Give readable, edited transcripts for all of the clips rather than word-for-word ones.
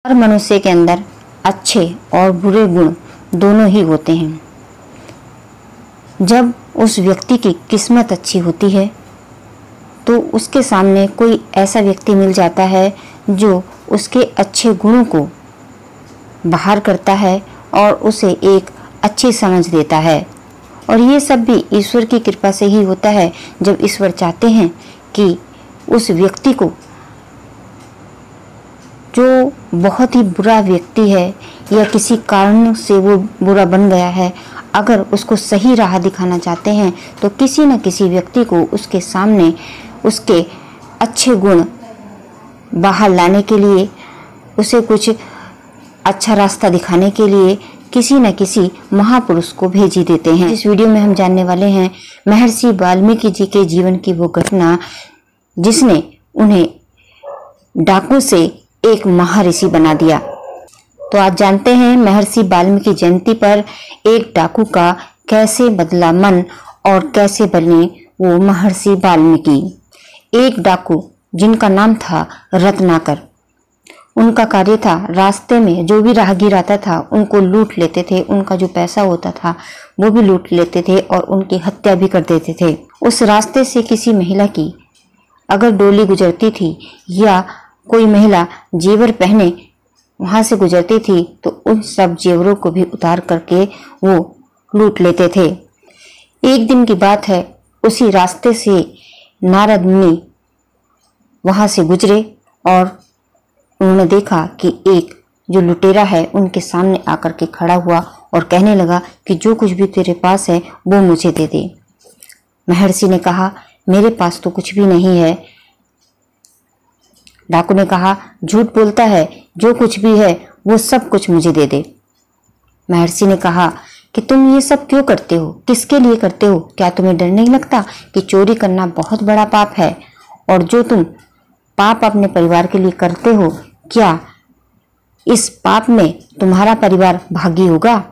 हर मनुष्य के अंदर अच्छे और बुरे गुण दोनों ही होते हैं। जब उस व्यक्ति की किस्मत अच्छी होती है तो उसके सामने कोई ऐसा व्यक्ति मिल जाता है जो उसके अच्छे गुणों को बाहर करता है और उसे एक अच्छी समझ देता है। और ये सब भी ईश्वर की कृपा से ही होता है। जब ईश्वर चाहते हैं कि उस व्यक्ति को, जो बहुत ही बुरा व्यक्ति है या किसी कारण से वो बुरा बन गया है, अगर उसको सही राह दिखाना चाहते हैं तो किसी न किसी व्यक्ति को उसके सामने उसके अच्छे गुण बाहर लाने के लिए, उसे कुछ अच्छा रास्ता दिखाने के लिए किसी न किसी महापुरुष को भेज ही देते हैं। इस वीडियो में हम जानने वाले हैं महर्षि वाल्मीकि जी के जीवन की वो घटना जिसने उन्हें डाकू से एक महर्षि बना दिया। तो आज जानते हैं महर्षि वाल्मीकि जयंती पर एक डाकू का कैसे बदला मन और कैसे बने वो महर्षि वाल्मीकि। एक डाकू जिनका नाम था रत्नाकर, उनका कार्य था रास्ते में जो भी राहगीर आता था उनको लूट लेते थे, उनका जो पैसा होता था वो भी लूट लेते थे और उनकी हत्या भी कर देते थे। उस रास्ते से किसी महिला की अगर डोली गुजरती थी या कोई महिला जेवर पहने वहां से गुजरती थी तो उन सब जेवरों को भी उतार करके वो लूट लेते थे। एक दिन की बात है, उसी रास्ते से नारद मुनि वहां से गुजरे और उन्होंने देखा कि एक जो लुटेरा है उनके सामने आकर के खड़ा हुआ और कहने लगा कि जो कुछ भी तेरे पास है वो मुझे दे दे। महर्षि ने कहा मेरे पास तो कुछ भी नहीं है। डाकू ने कहा झूठ बोलता है, जो कुछ भी है वो सब कुछ मुझे दे दे। महर्षि ने कहा कि तुम ये सब क्यों करते हो, किसके लिए करते हो? क्या तुम्हें डर नहीं लगता कि चोरी करना बहुत बड़ा पाप है और जो तुम पाप अपने परिवार के लिए करते हो, क्या इस पाप में तुम्हारा परिवार भागी होगा?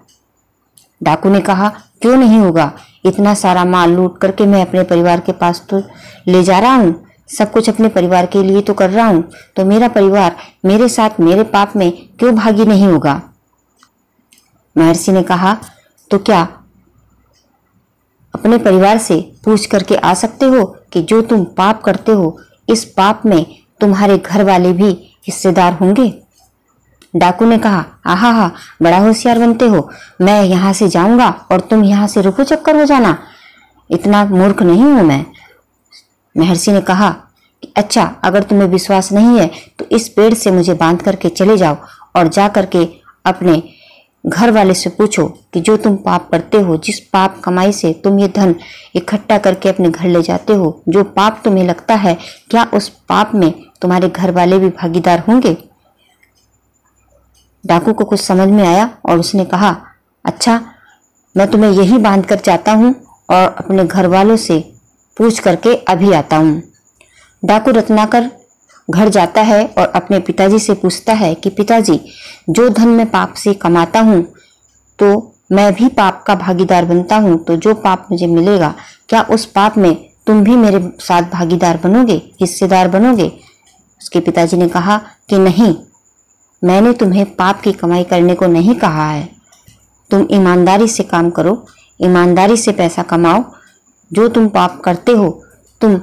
डाकू ने कहा क्यों नहीं होगा, इतना सारा माल लूट करके मैं अपने परिवार के पास तो ले जा रहा हूँ, सब कुछ अपने परिवार के लिए तो कर रहा हूँ, तो मेरा परिवार मेरे साथ मेरे पाप में क्यों भागी नहीं होगा? महर्षि ने कहा तो क्या अपने परिवार से पूछ करके आ सकते हो कि जो तुम पाप करते हो इस पाप में तुम्हारे घर वाले भी हिस्सेदार होंगे? डाकू ने कहा आहा, बड़ा होशियार बनते हो, मैं यहाँ से जाऊंगा और तुम यहाँ से रुफू चक्कर हो जाना, इतना मूर्ख नहीं हूं मैं। महर्षि ने कहा अच्छा, अगर तुम्हें विश्वास नहीं है तो इस पेड़ से मुझे बांध करके चले जाओ और जा करके अपने घर वाले से पूछो कि जो तुम पाप करते हो, जिस पाप कमाई से तुम ये धन इकट्ठा करके अपने घर ले जाते हो, जो पाप तुम्हें लगता है, क्या उस पाप में तुम्हारे घर वाले भी भागीदार होंगे? डाकू को कुछ समझ में आया और उसने कहा अच्छा, मैं तुम्हें यही बांध कर जाता हूँ और अपने घर वालों से पूछ करके अभी आता हूँ। डाकू रत्नाकर घर जाता है और अपने पिताजी से पूछता है कि पिताजी, जो धन मैं पाप से कमाता हूँ तो मैं भी पाप का भागीदार बनता हूँ, तो जो पाप मुझे मिलेगा क्या उस पाप में तुम भी मेरे साथ भागीदार बनोगे, हिस्सेदार बनोगे? उसके पिताजी ने कहा कि नहीं, मैंने तुम्हें पाप की कमाई करने को नहीं कहा है, तुम ईमानदारी से काम करो, ईमानदारी से पैसा कमाओ, जो तुम पाप करते हो तुम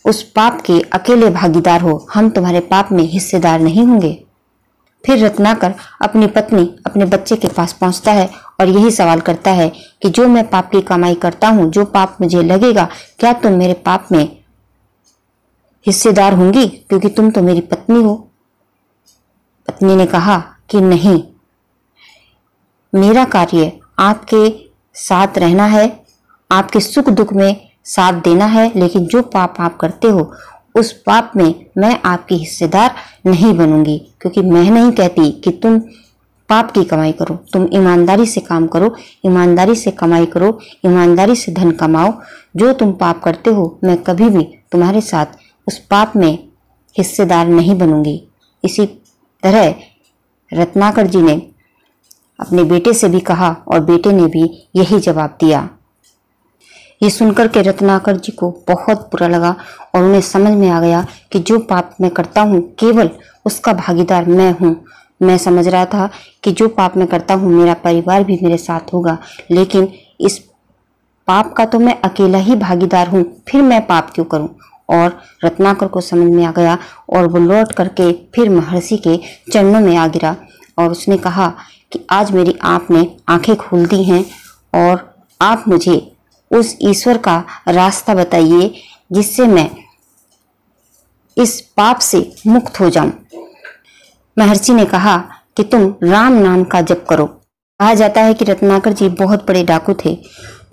उस पाप के अकेले भागीदार हो, हम तुम्हारे पाप में हिस्सेदार नहीं होंगे। फिर रत्नाकर अपनी पत्नी अपने बच्चे के पास पहुंचता है और यही सवाल करता है कि जो मैं पाप की कमाई करता हूं, जो पाप मुझे लगेगा, क्या तुम मेरे पाप में हिस्सेदार होंगी, क्योंकि तुम तो मेरी पत्नी हो? पत्नी ने कहा कि नहीं, मेरा कार्य आपके साथ रहना है, आपके सुख दुख में साथ देना है, लेकिन जो पाप आप करते हो उस पाप में मैं आपकी हिस्सेदार नहीं बनूंगी, क्योंकि मैं नहीं कहती कि तुम पाप की कमाई करो, तुम ईमानदारी से काम करो, ईमानदारी से कमाई करो, ईमानदारी से धन कमाओ। जो तुम पाप करते हो मैं कभी भी तुम्हारे साथ उस पाप में हिस्सेदार नहीं बनूंगी। इसी तरह रत्नाकर जी ने अपने बेटे से भी कहा और बेटे ने भी यही जवाब दिया। ये सुनकर के रत्नाकर जी को बहुत बुरा लगा और उन्हें समझ में आ गया कि जो पाप मैं करता हूँ केवल उसका भागीदार मैं हूँ, मैं समझ रहा था कि जो पाप मैं करता हूँ मेरा परिवार भी मेरे साथ होगा, लेकिन इस पाप का तो मैं अकेला ही भागीदार हूँ, फिर मैं पाप क्यों करूँ। और रत्नाकर को समझ में आ गया और वो लौट करके फिर महर्षि के चरणों में आ गिरा और उसने कहा कि आज मेरी आपने आंखें खोल दी हैं और आप मुझे उस ईश्वर का रास्ता बताइए जिससे मैं इस पाप से मुक्त हो जाऊं। महर्षि ने कहा कि तुम राम नाम का जप करो। कहा जाता है कि रत्नाकर जी बहुत बड़े डाकू थे,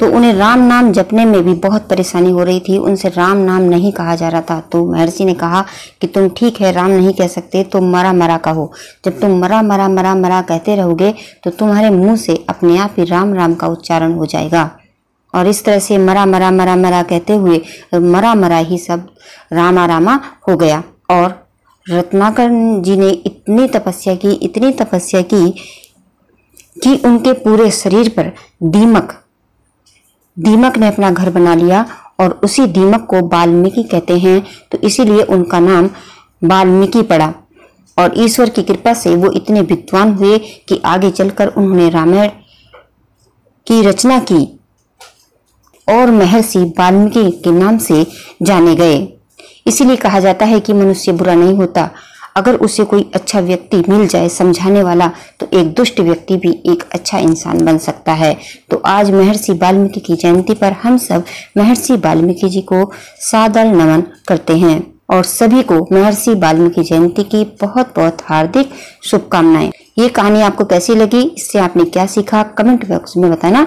तो उन्हें राम नाम जपने में भी बहुत परेशानी हो रही थी, उनसे राम नाम नहीं कहा जा रहा था। तो महर्षि ने कहा कि तुम ठीक है राम नहीं कह सकते तो मरा मरा कहो। जब तुम मरा मरा मरा मरा कहते रहोगे तो तुम्हारे मुंह से अपने आप ही राम राम का उच्चारण हो जाएगा। और इस तरह से मरा मरा मरा मरा कहते हुए मरा मरा ही सब रामा रामा हो गया। और रत्नाकर जी ने इतनी तपस्या की कि उनके पूरे शरीर पर दीमक ने अपना घर बना लिया और उसी दीमक को वाल्मीकि कहते हैं, तो इसीलिए उनका नाम वाल्मीकि पड़ा। और ईश्वर की कृपा से वो इतने विद्वान हुए कि आगे चलकर उन्होंने रामायण की रचना की और महर्षि वाल्मीकि के नाम से जाने गए। इसीलिए कहा जाता है कि मनुष्य बुरा नहीं होता, अगर उसे कोई अच्छा व्यक्ति मिल जाए समझाने वाला, तो एक दुष्ट व्यक्ति भी एक अच्छा इंसान बन सकता है। तो आज महर्षि वाल्मीकि की जयंती पर हम सब महर्षि वाल्मीकि जी को सादर नमन करते हैं और सभी को महर्षि वाल्मीकि जयंती की बहुत बहुत हार्दिक शुभकामनाएं। ये कहानी आपको कैसी लगी, इससे आपने क्या सीखा, कमेंट बॉक्स में बताना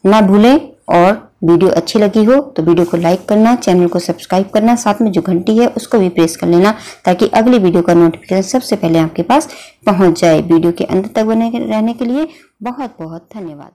ना भूलें। और वीडियो अच्छी लगी हो तो वीडियो को लाइक करना, चैनल को सब्सक्राइब करना, साथ में जो घंटी है उसको भी प्रेस कर लेना ताकि अगली वीडियो का नोटिफिकेशन सबसे पहले आपके पास पहुंच जाए। वीडियो के अंत तक बने रहने के लिए बहुत बहुत धन्यवाद।